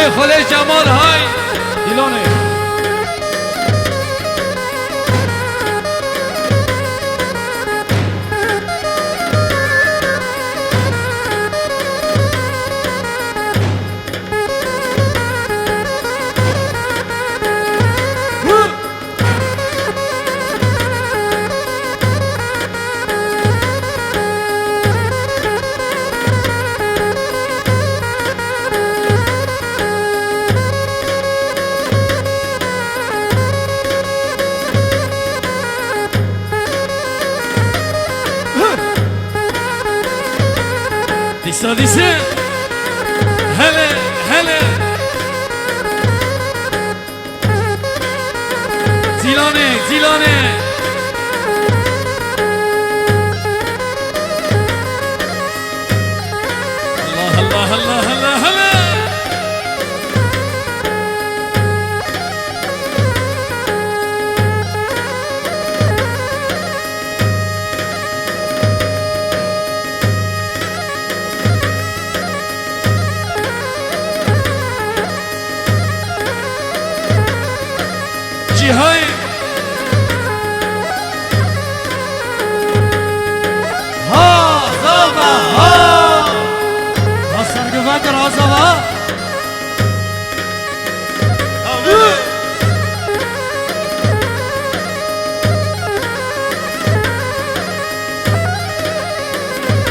های خاله جمال های دیلانه دیسه هله هله زیلانه زیلانه الله الله الله الله الله های ها زابا ها سرگوند رازاوا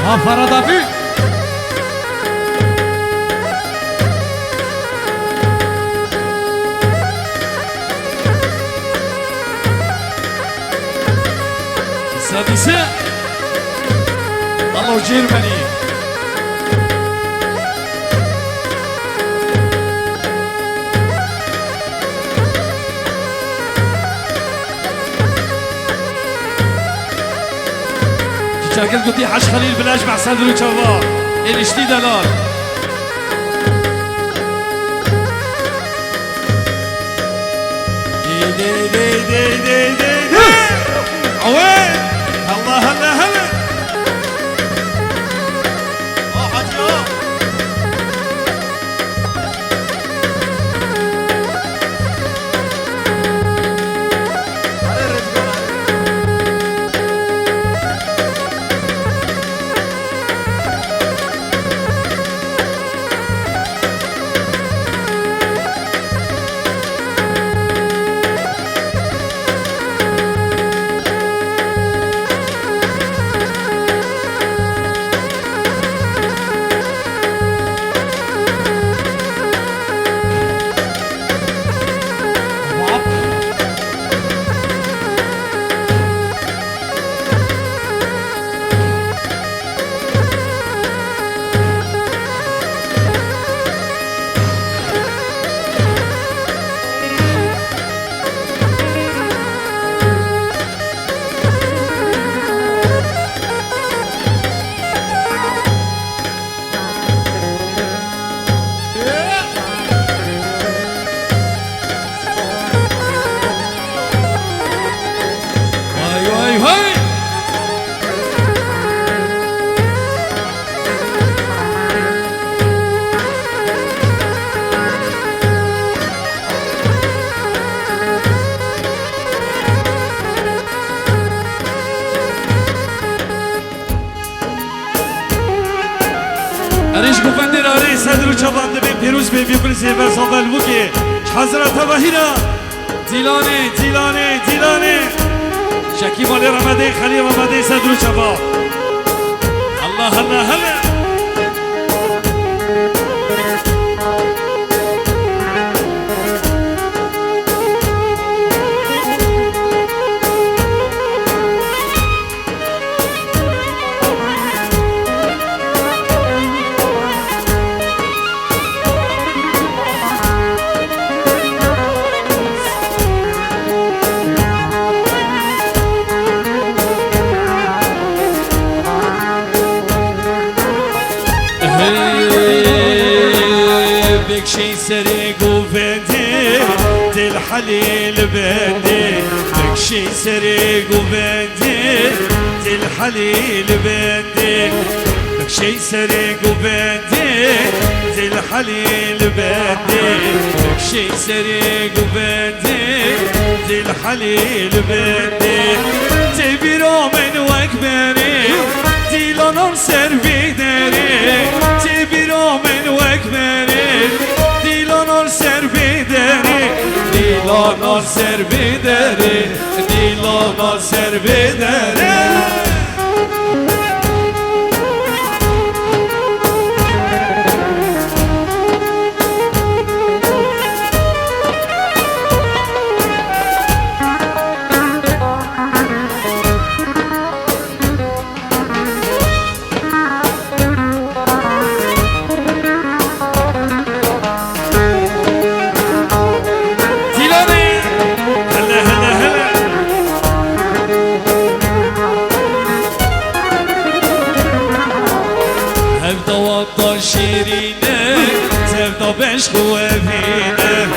ها فرادابی سادسة الله جيرماني شاكل قلتي حش خليل بلاش مع ساندرو تشافا الاشتي دلال دي دي دي دي دي دي عوين الله هلا هلا حاجة ریش گفتند راری صدر چوبند به پیروز به بیکل سیفر سال بوکی حضرت بهینا دیلانه دیلانه دیلانه شکیب علی رمضان خلیل رمضان صدر چوبا الله الله الله بكشي سري قوفندي دل حليل بندي بكشي سري قوفندي دل حليل بندي شي سرق وبدي زي الحليل بدي شي سرق وبدي زي الحليل بدي تبيرو من وكبري ديلانون سر بدري تبيرو من وكبري ديلانون سر بدري ديلانون سر بدري ديلانون سر بدري شیرینه سفتا بشخوه بینه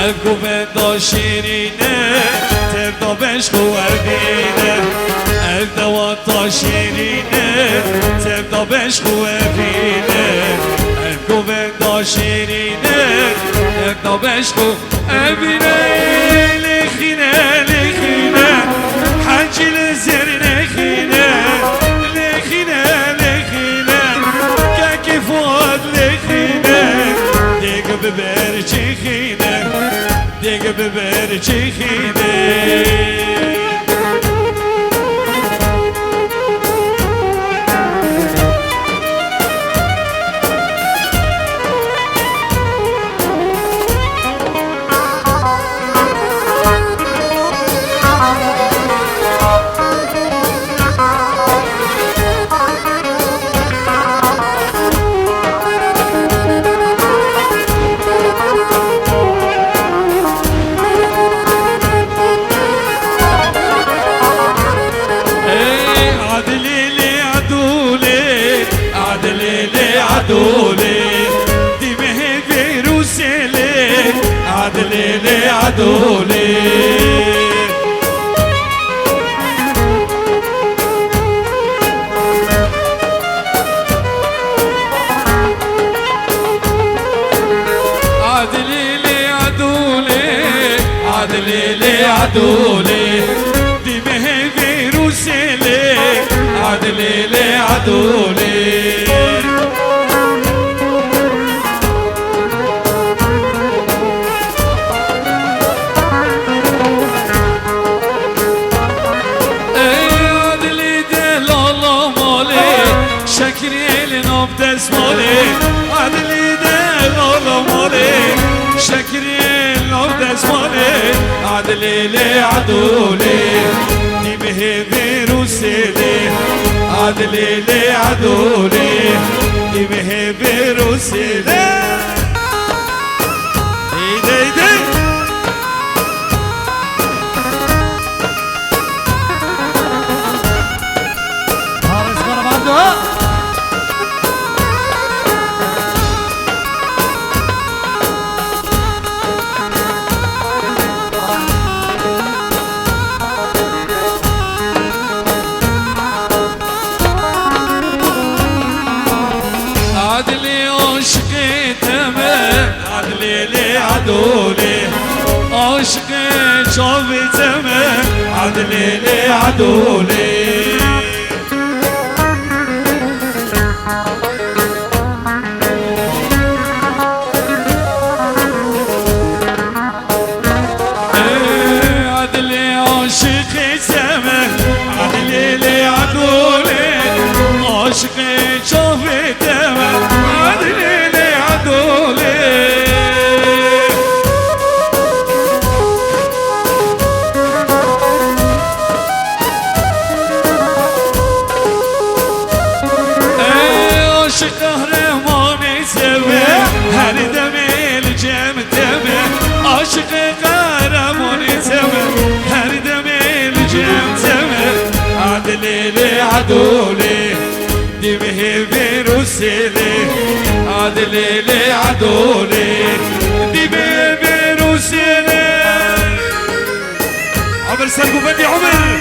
افگو بندا شیرینه سفتا بشخوه بینه افدواتا شیرینه سفتا بشخوه بینه افگو بندا شیرینه سفتا بشخوه بینه لخینه لخینه حنجی لزر نخینه لخینه فؤاد لخينه ديك ببر چخينه ديك ببر چخينه عدولي دي مهدي روسيلي عدلي لي عدولي عدلي لي عدولي عدلي لي عدولي دي مهدي روسيلي عدلي لي عدولي دسمالي عدلي دلال مالي شكري لو دسمالي عدلي لي عدولي دي بهبي روسيلي عدلي لي عدولي دي بهبي روسيلي دي دي هارس بربادو عدولي عشقي شوفتمه عدلي لي عدولي عدلي عشقي سمه عدلي لي عدولي عشقي شوفتمه عدلي لي عدولي هر دمي الجمتمه عاشق قهرموني تمه هر دمي الجمتمه عدلي لي عدولي دي بهبي روسيلي عدلي لي عدولي دي بهبي روسيلي عمر سرقو بدي عمر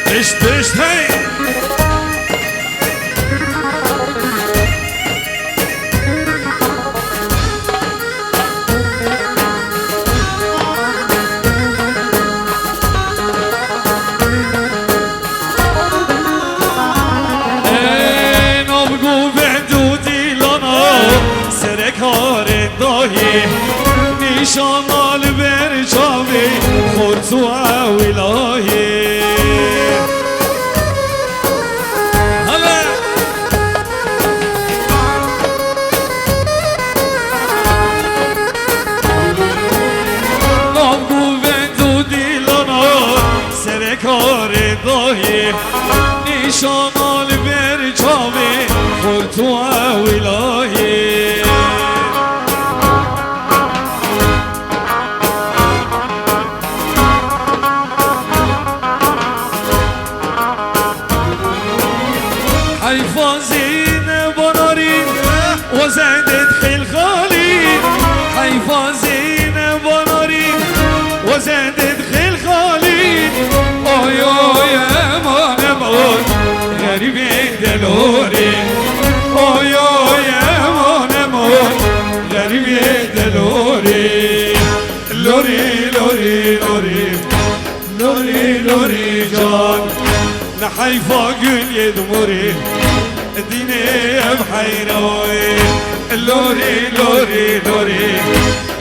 اشت اشت هاي الهی نشان آل بر چاوی خورتو الهی کار دایی نشان آل بر چاوی خورتو الهی حیفازین بانارین و زندت خیل خالی حیفازین بانارین و زندت خیل خالی آی آی امان امان غریب دلوری آی آی امان امان غریب دلوری لوری لوری لوری لوری لوری جان نحيفا قل يدمري ديني بحيروي لوري لوري لوري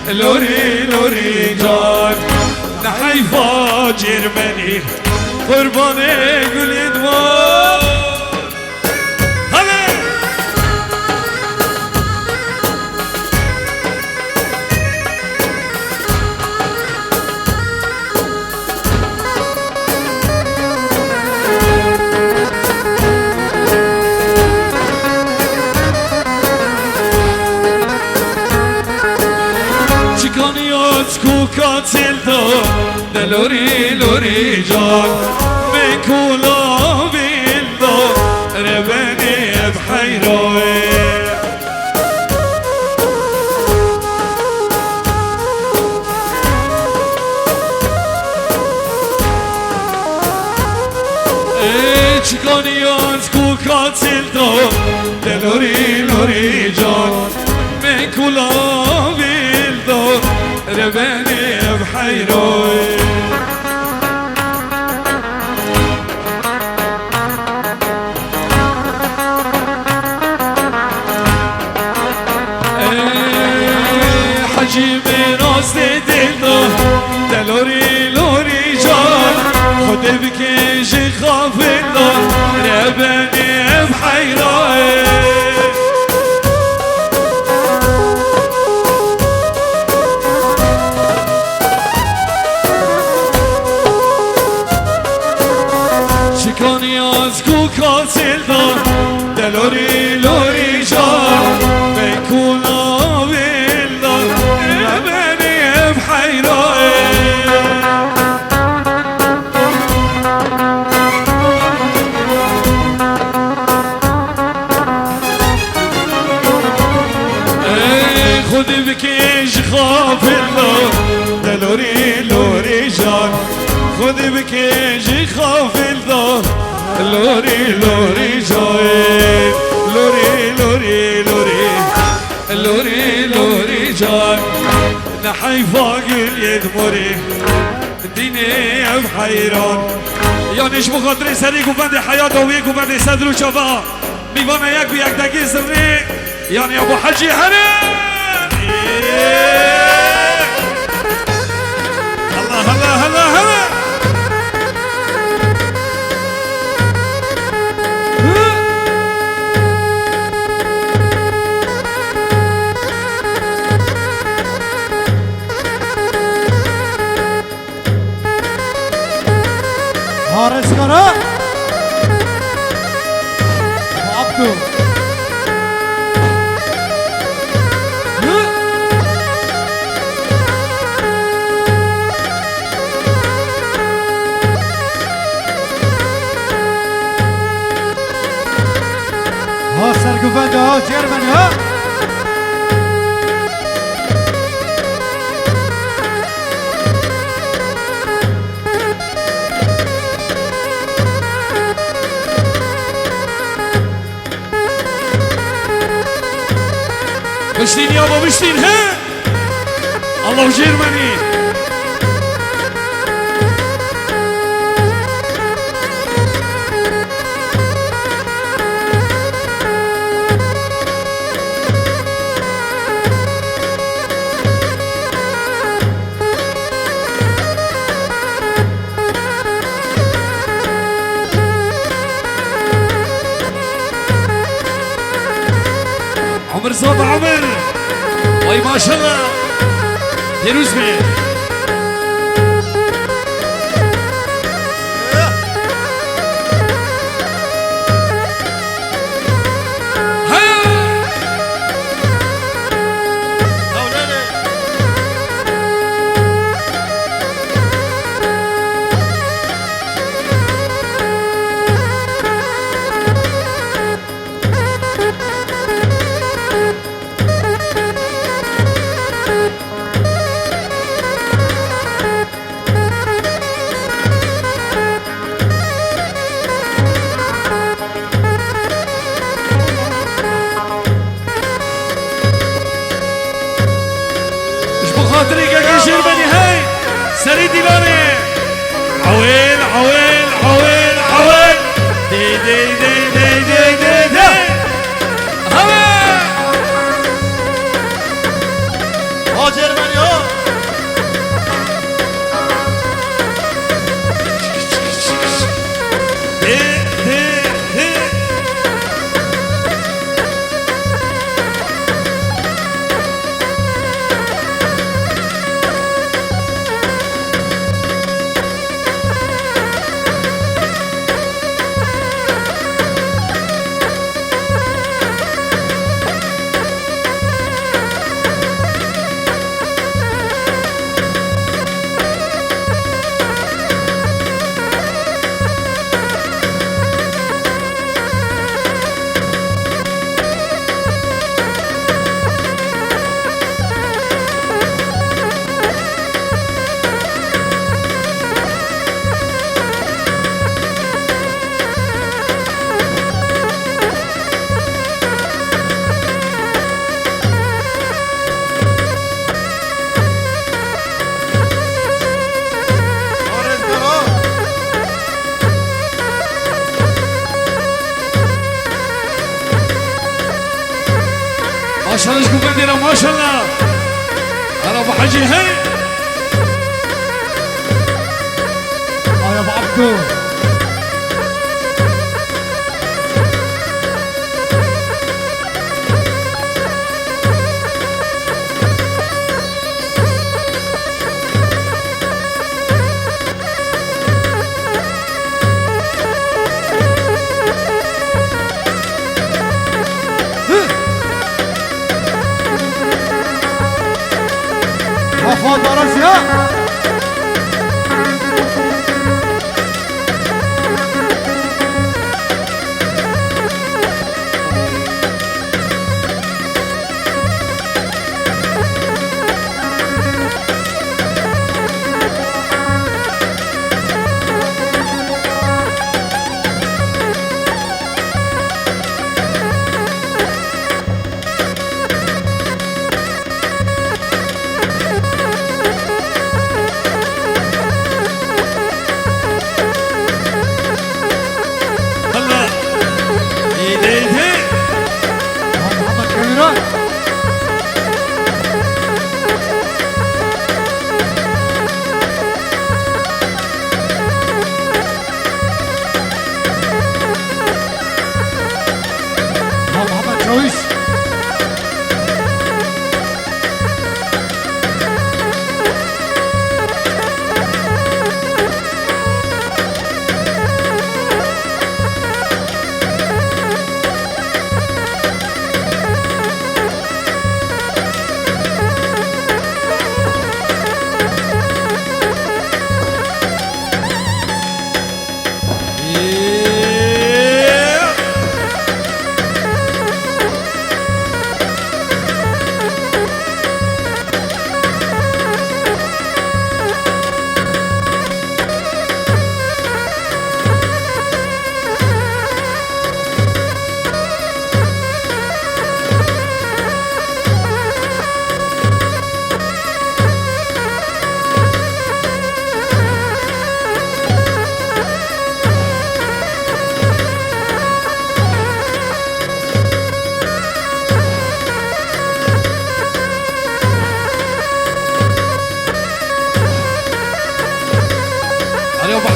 لوري لوري جان نحيفا جرمني قرباني قل يدمر قاتل دو لوری لوری جان میکولا بیل دو ربنی بحیروی چکانی از کو قاتل دو لوری لوری جان میکولا بیل دو ربني بحيروي حجي من أصل دلدو دلوري لوري جان خد بكيجي خافلو ربني بحيروي از کو قاتل دار دلوری لوری جان بکولا ویل دار ربنی بحیروی خود بکش خافل دار دلوری لوری جان خود بکش خافل دار لوري لوري جاي لوري لوري لوري لوري لوري جاي نحيفا قل يدمري ديني بحيران یانش بخاطر سری گوبند حیات و یک گوبند صدر و چابا میوانه یک به یک دگی زرنی یعنی ابو حجی هره الله الله الله الله حارس کرا عبدو ها سرگوبنده ها جرمنی ها بشتين يابا بشتين ها الله جيرماني مصطفى عمر وي ما شاء الله فيروز بيه طريقة كشير بني هاي سري ديلاني عويل عويل عويل عويل دي دي دي دي دي دي دي هلا هاجر بني ها دي دي دي ما شاء الله شكون كنديرها ما شاء الله انا ابو حجي هي يا ابو عبدو فوق راسها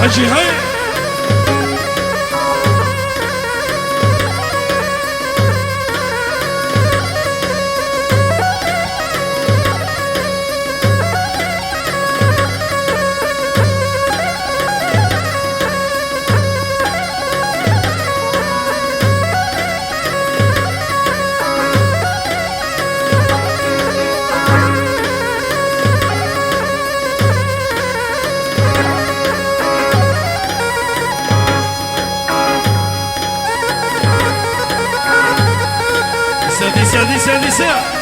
حجي هاي حسين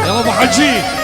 يلا ابو حجي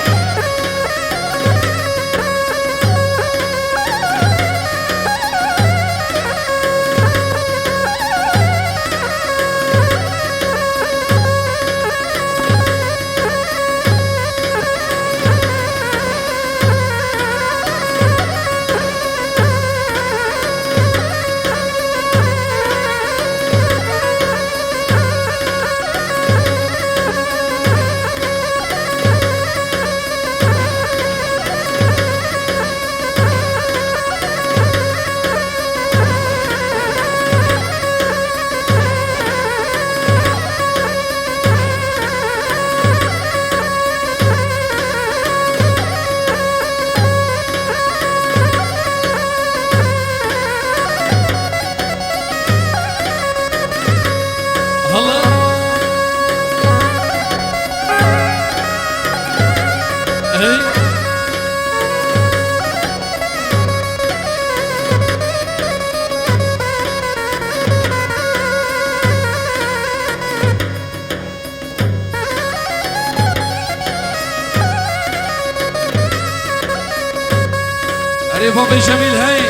بابي جميل هاي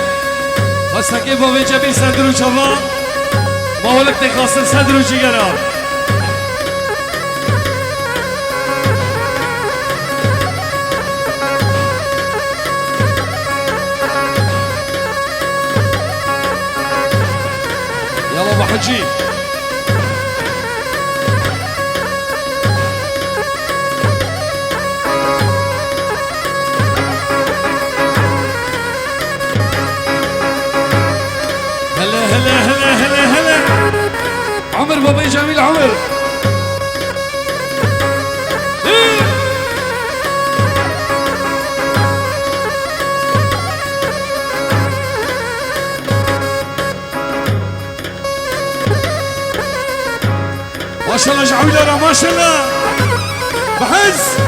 خاصك بابي جميل صدرو شباب ما هو لك تخاصل صدرو جيجرا يلا ابو حجي عمر بابي جميل عمر ما شاء الله جعوله ما شاء الله بحز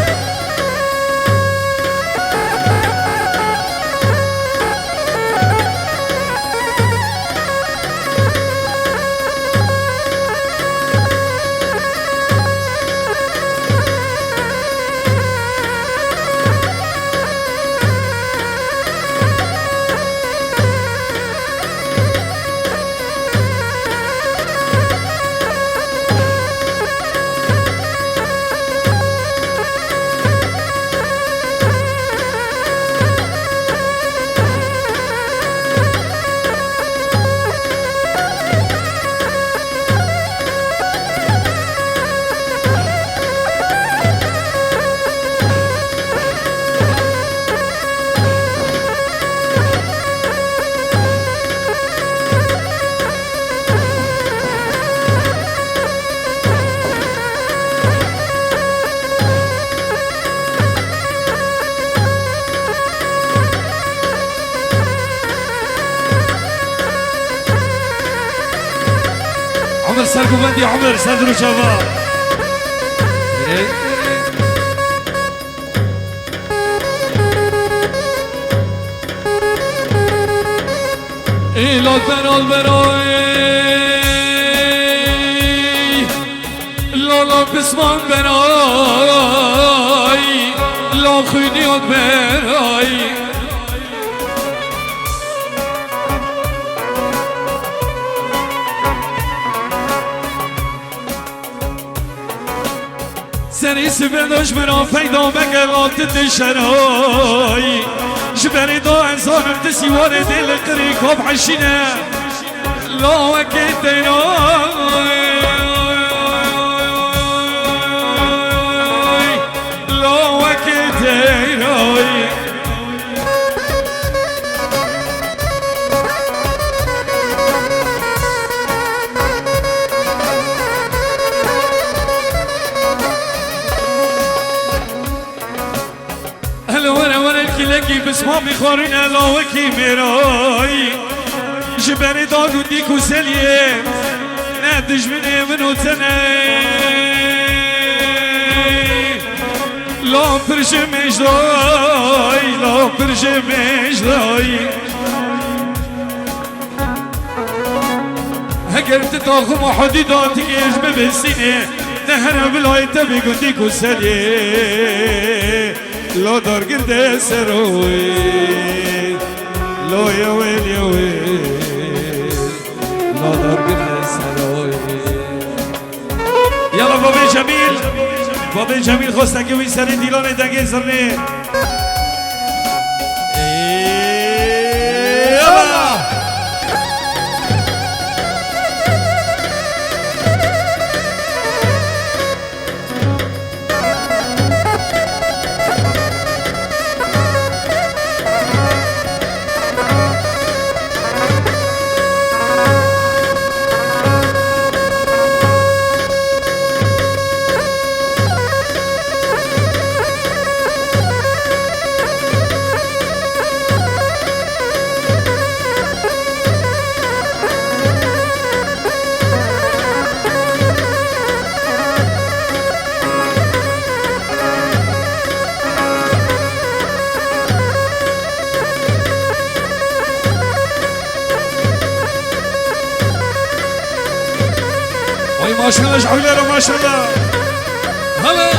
عمر سرقو بندي عمر صدرو شباب ايه لا البنال بناي لا لا بسمان بناي لا خينيات بناي سنی سبندش مرا پیدا بگرات دشنای جبری دو انسان دسیوار دل قری کب حشینه لا وکیت دینای لا وکیت دینای لکی بسما میخورین علاوکی میرای جبری داگو دیکو سلیه نه دجمنه منو تنه لا برجمش داي لا برجمش داي هگر تتاخم حديداتك ايش ببسيني نهر بلايته بيقولي كسلي لا دار قرد سروي لا يا ويل يا ويل لا دار قرد سروي يلا بابي جميل بابي جميل خوستك ويسري ديلان دنگي زرني يلا ما شاء الله جعلوا ما شاء الله هلا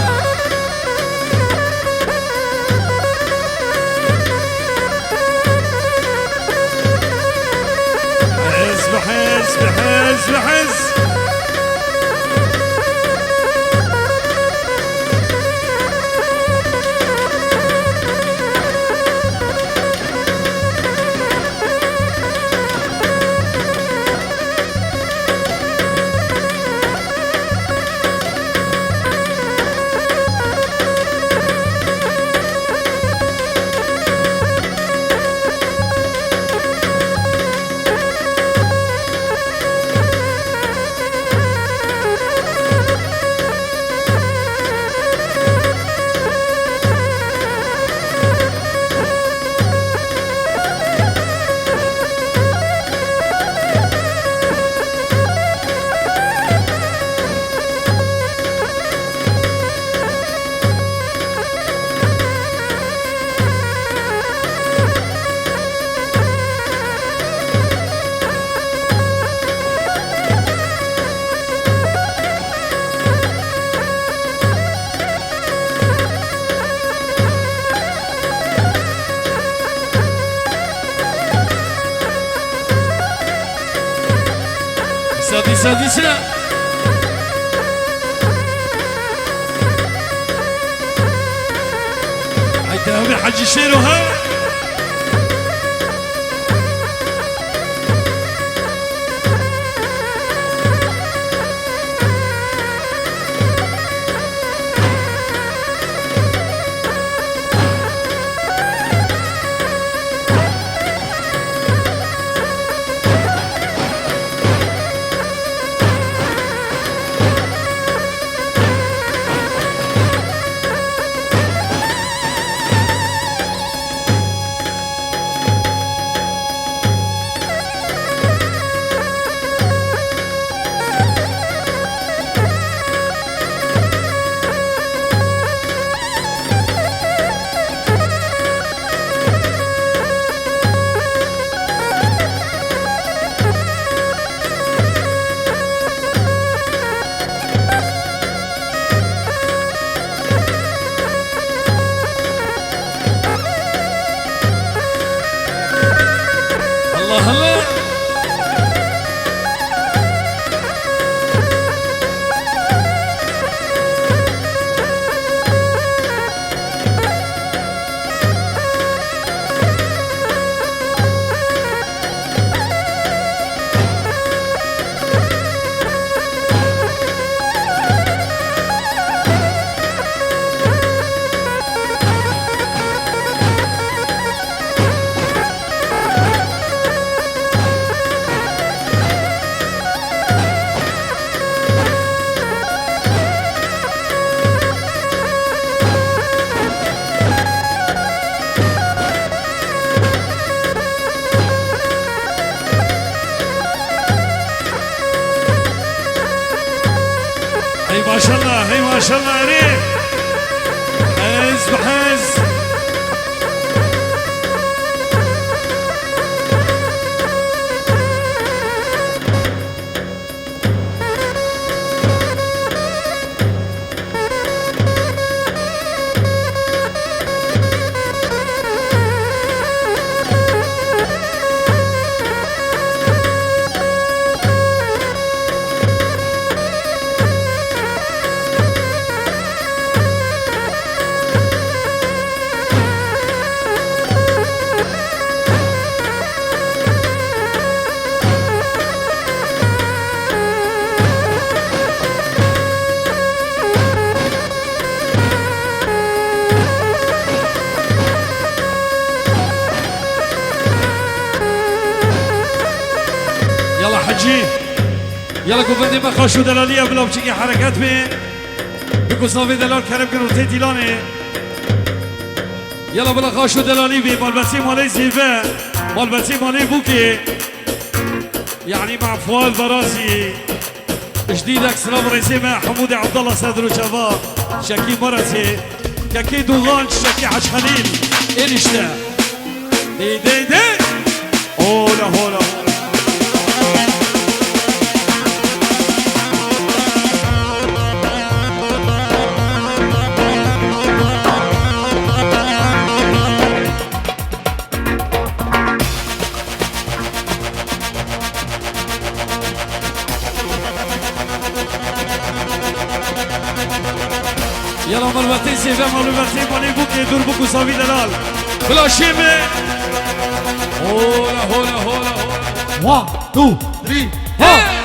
حز بحز بحز بحز سادسة عيتها حج الشيروها ما شاء الله هي ما شاء الله عليك حاجی یلا گفته ما خاشو دلالی بلا بچگی حرکت به بگو صافی دلال کرم کنو تی دیلانه یلا بلا خاشو دلالی بی مالبسی مالی زیفه مالبسی مالی بوکی يعني مع فؤاد براسي جديدك سلام رئيسي مع حمودي عبد الله صدر وشباب شكي مرسي كاكي دوغان شكي عش خليل انشتا دي دي دي هولا هولا يلا مالواتي سيفا مالواتي مالي بوكي دور بوكو صافي دلال بلا شيمي هولا هولا هولا هولا 1 2 3 ها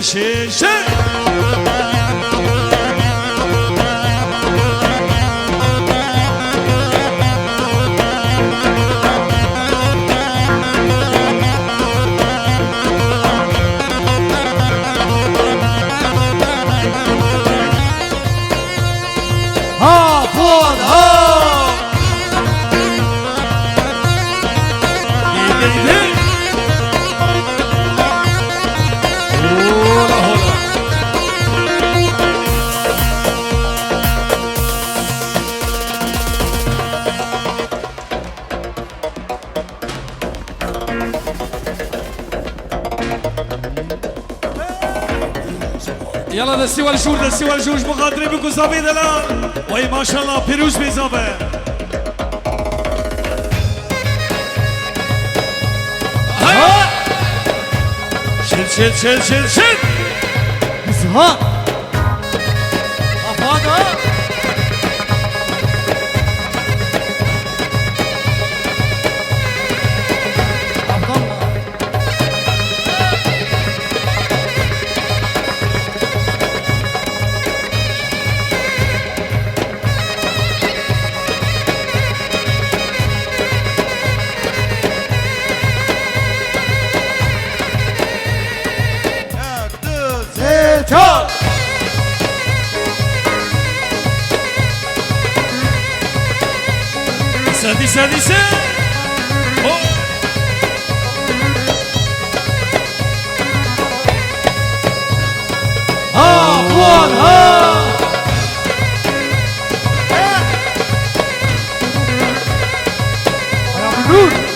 شيل ها فؤاد ها يلا دستي والجوج مقادرين بكم صافي دلال وي ما شاء الله بيروز بيزابه شيل ها فؤاد ها سادسة ها فؤاد ها يا منور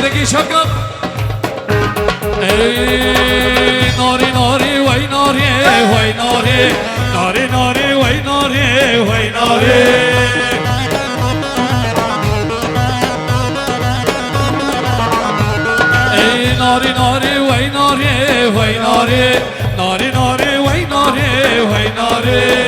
देखिए शबका ناری ناری وای ناری وای ناری ناری ناری وای ناری وای ناری ناری ناری وای ناری وای ناری ناری ناری وای ناری وای ناری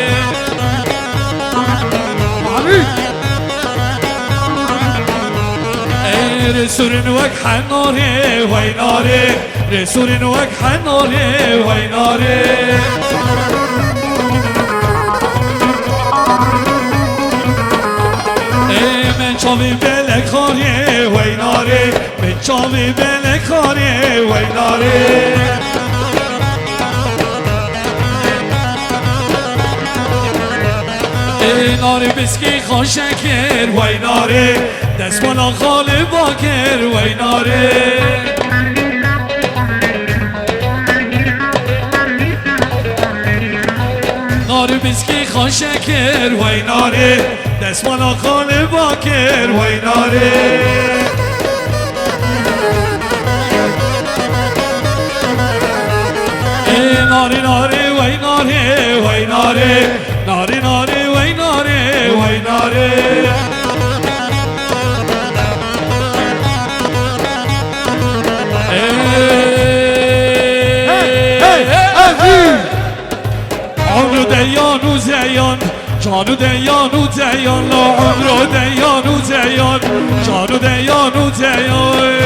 رسول وك حناري وي ناري رسول وك حناري وي ناري من شامي بلك خاري وي ناري من شامي بلك خاري وي ناري ناری بسکی خوشکر وای ناری دست بالا خاله باکر وای ناری ناری بسکی خوشکر وای ناری دست بالا خاله باکر وای ناری ناری ناری وای ناری وای ناری ناری ناری وای ناری وای ناری عمرو دیان و زیان جانو دیان و زیان لا عمرو دیان و زیان جانو دیان و زیان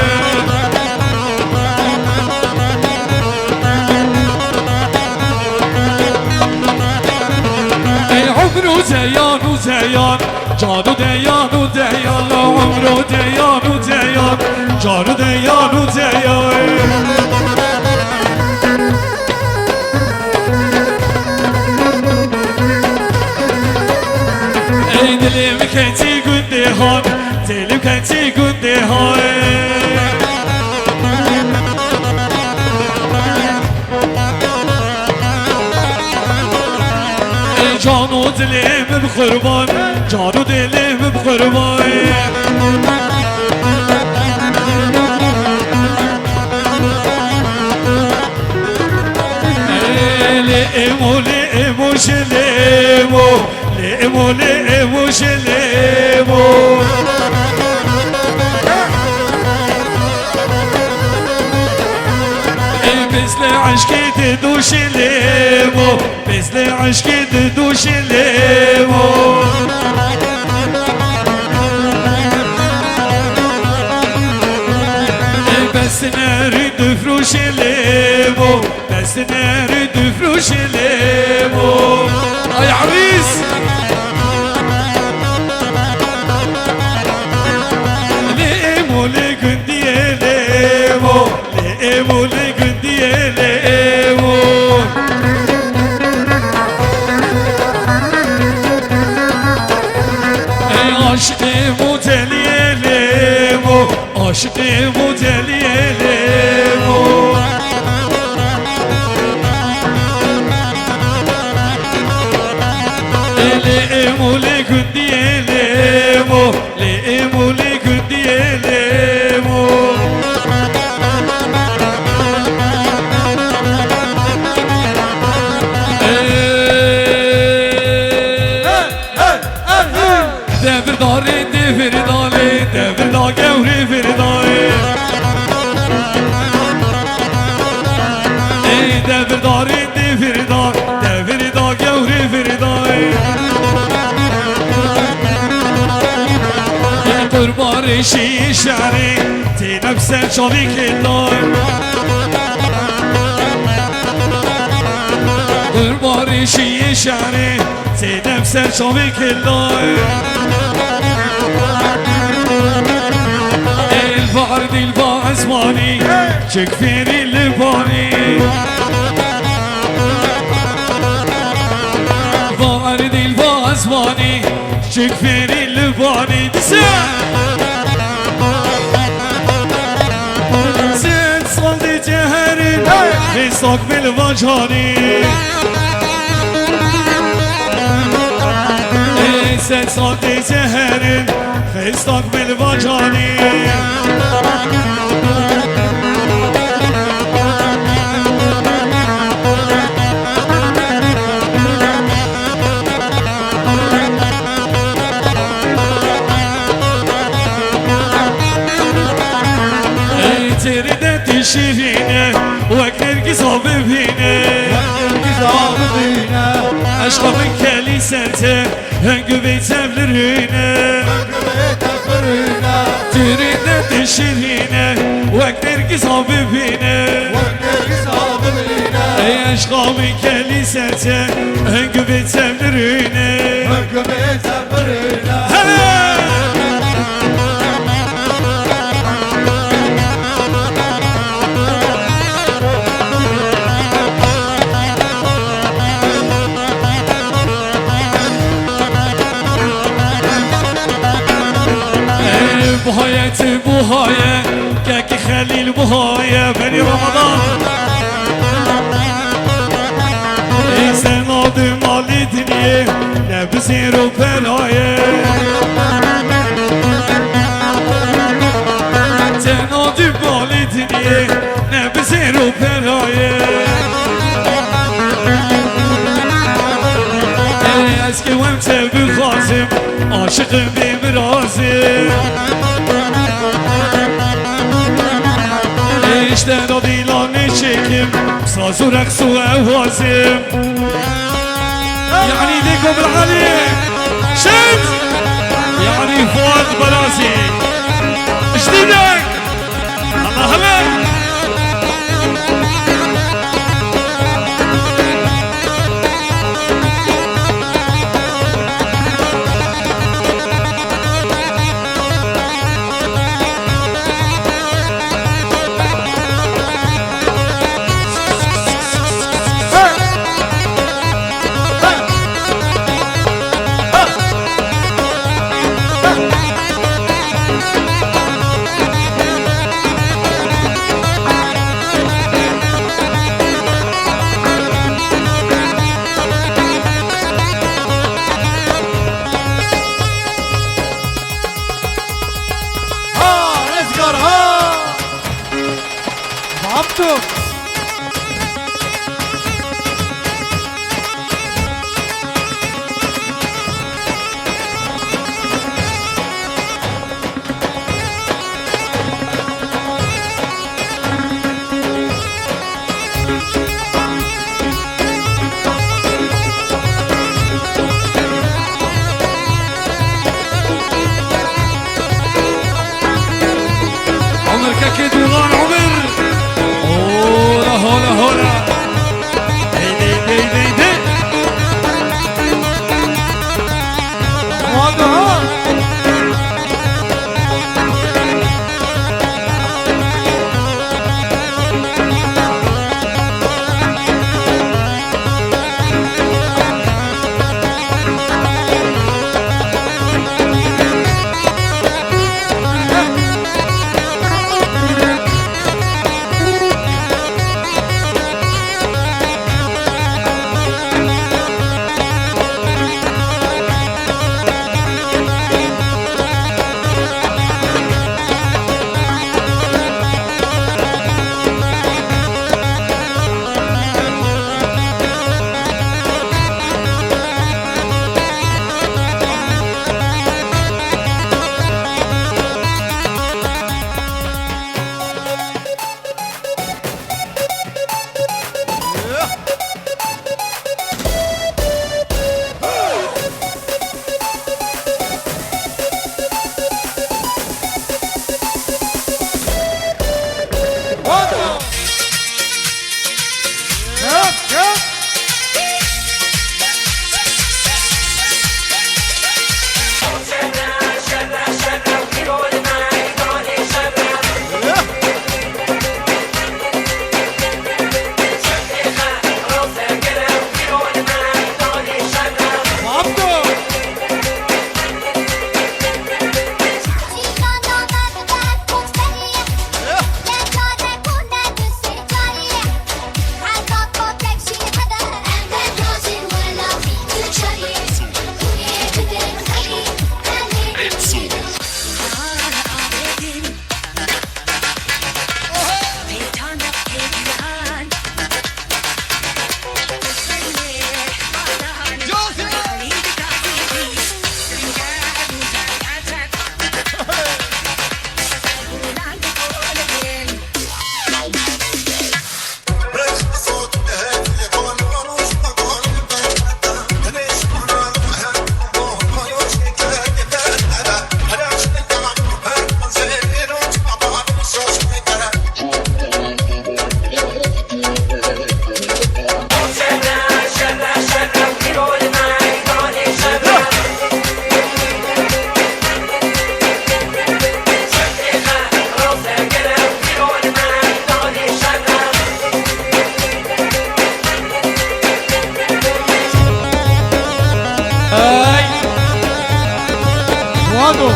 عمرو زیان و زیان جانو دیان و زیان لا عمرو دیان و زیان جانو دیان و زیان ای دلم کنتی گنده هان دلم کنتی گنده هان ای جانو دلم بقربان جانو دلم بقربان لئمو لئمو شلئمو لئمو لئمو شلئمو مثل عشقی تدو شلئمو مثل عشقی تدو شلئمو بس نريد فروش ليمو بس نريد فروش ليمو يا عريس ليمو لجندي ليمو ليمو لجندي ليمو عاشقي متلي ليمو عاشقي متلي ليمو ليمو لجندي ليمو ليمو لجندي ليمو دفر داري دفر داري دفر دا گوری فردای ای دفر داری دفر دا دفر دا گوری فردای قربان شیشاری تی نفسر چاوی کلای قربان شیشاری تی نفسر چاوی کلای البعد البا اسماني شكفيني اللباني بعد البا اسماني شكفيني اللباني زين صلي جهري خيصك بالوجهاني زين صلي جهري خيصك بالوجهاني شيرينه وكنرقص ببينه Güzel bine عشق من كليسته هنگو بيتم لرينه Göbekten fırına ترينه شيرينه وكنرقص ببينه Güzel bine ای عشق من كليسته هنگو بيتم لرينه Göbekten fırına هلا بهاية بهاية كاكي خليل بهاية بني رمضان سناد مال دنيا نبزير وبلاية سناد مال دنيا نبزير وبلاية اسكي وامتى بالخازم عاشق بمرازم İşte o dilanı çekim Sazı reksu evazim Yani ديكم العالي شمس يعني فؤاد برازي جديدك الله هلا Abdü عمر كاكي دوغان عمر هادو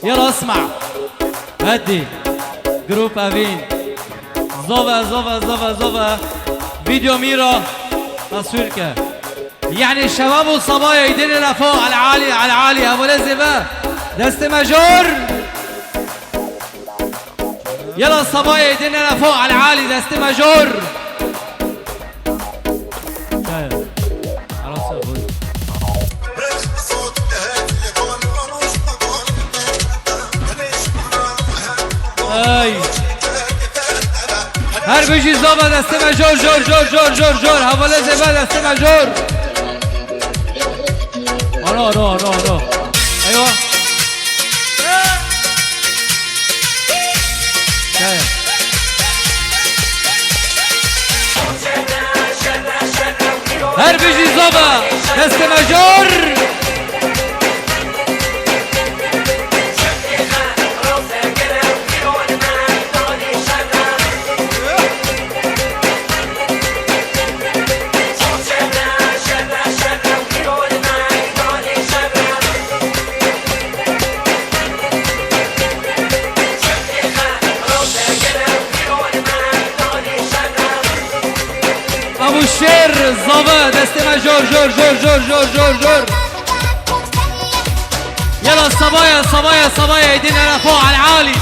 يلا اسمع هدي جروب افين زوفا زوفا زوفا زوفا فيديو ميرا تصويرك يعني الشباب والصبايا ايدينا لفوق على العالي على العالي ابو لزبه دست ماجور يلا الصبايا ايدينا لفوق على العالي دست ماجور هر بيجي زوبا دست ماجور جور جور جور جور جور حواله زبا دست ماجور نو نو نو نو ايوه هر بيجي زوبا دست ماجور ابو الشير الظبا دست ماجور جور جور جور جور جور جور يلا الصبايا الصبايا الصبايا ايدينا لفوق على العالي